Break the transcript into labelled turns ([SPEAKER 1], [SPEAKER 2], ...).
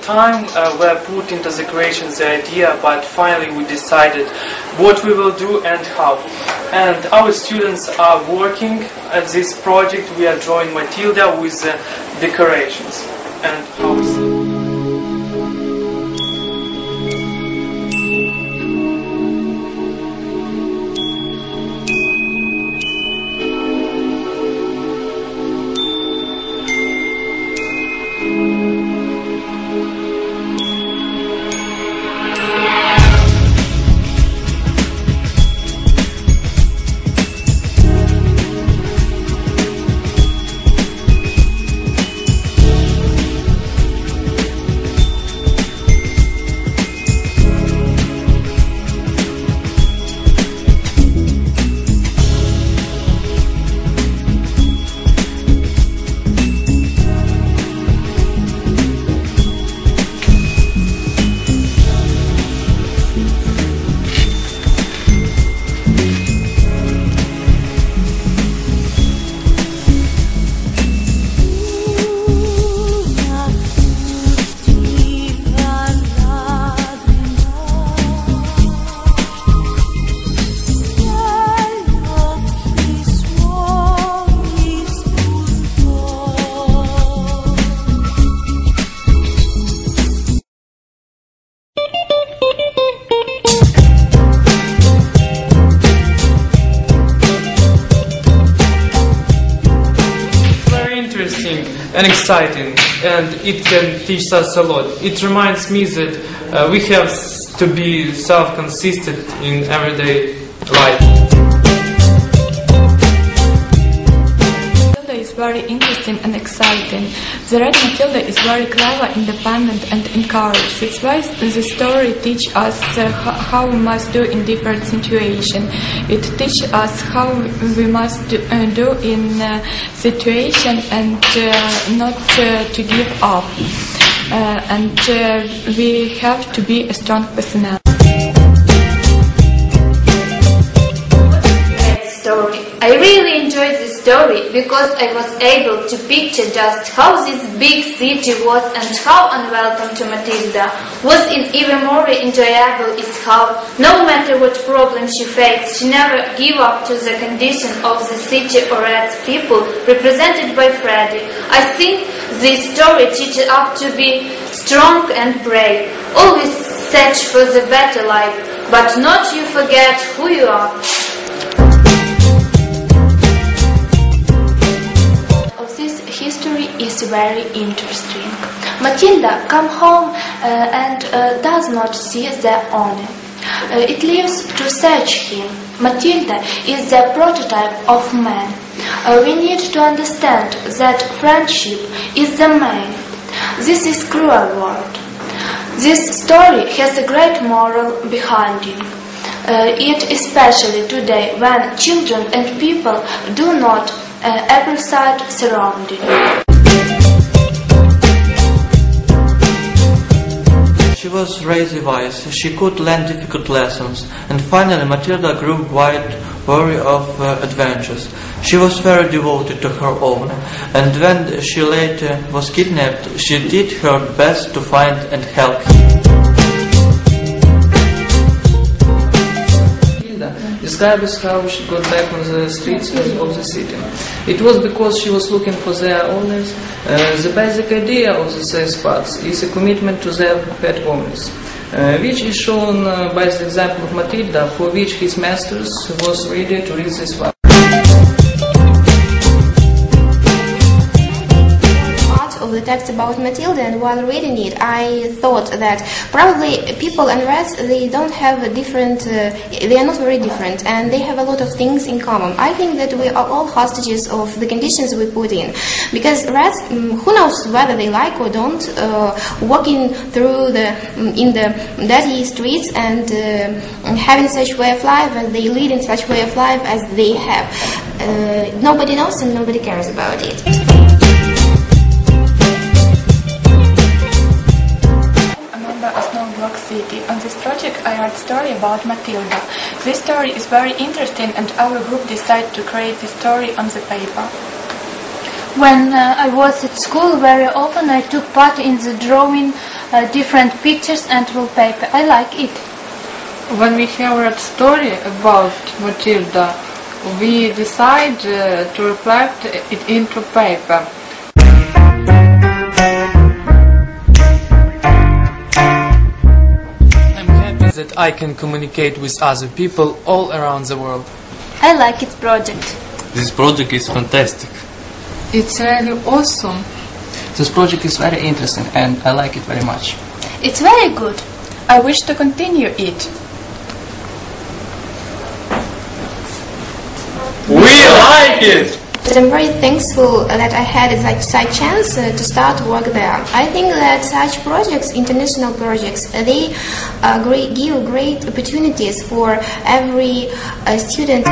[SPEAKER 1] time were put into the creation the idea, but finally we decided what we will do and how. And our students are working at this project. We are drawing Matilda with decorations and house. And exciting, and it can teach us a lot. It reminds me that we have to be self-consistent in everyday life.
[SPEAKER 2] Matilda is very interesting and exciting. The red Matilda is very clever, independent and encouraged. That's why the story teaches us how we must do in different situations. It teaches us how we must do in situation and not to give up. And we have to be a strong personality.
[SPEAKER 3] I really enjoyed this story because I was able to picture just how this big city was and how unwelcome to Matilda was. Even more enjoyable is how, no matter what problems she faced, she never gave up to the condition of the city or its people, represented by Freddy. I think this story teaches us to be strong and brave, always search for the better life, but not you forget who you are.
[SPEAKER 4] History is very interesting. Matilda comes home and does not see the owner. It leaves to search him. Matilda is the prototype of man. We need to understand that friendship is the main. This is cruel world. This story has a great moral behind it. It especially today when children and people do not appreciate surroundings.
[SPEAKER 5] She was raised wise, she could learn difficult lessons, and finally Matilda grew quite weary of adventures. She was very devoted to her owner, and when she later was kidnapped, she did her best to find and help him.
[SPEAKER 1] Describes how she got back on the streets of the city. It was because she was looking for their owners. The basic idea of the safe spots is a commitment to their pet owners, which is shown by the example of Matilda, for which his masters was ready to read this file.
[SPEAKER 6] Of the text about Matilda, and while reading it I thought that probably people and rats, they don't have a different, they are not very different, and they have a lot of things in common. I think that we are all hostages of the conditions we put in, because rats, who knows whether they like or don't, walking through in the dirty streets and having such way of life, and they lead in such way of life as they have. Nobody knows and nobody cares about it.
[SPEAKER 2] Snowblog CT. On this project I write a story about Matilda. This story is very interesting and our group decided to create this story on the paper.
[SPEAKER 3] When I was at school, very often I took part in the drawing different pictures and wallpaper. I like it.
[SPEAKER 7] When we have read story about Matilda, we decide to reflect it into paper.
[SPEAKER 8] I'm happy that I can communicate with other people all around the world.
[SPEAKER 3] I like its project.
[SPEAKER 9] This project is fantastic.
[SPEAKER 7] It's really awesome.
[SPEAKER 10] This project is very interesting and I like it very much.
[SPEAKER 3] It's very good.
[SPEAKER 2] I wish to continue it.
[SPEAKER 9] We like it!
[SPEAKER 6] But I'm very thankful that I had such chance to start work there. I think that such projects, international projects, they give great opportunities for every student.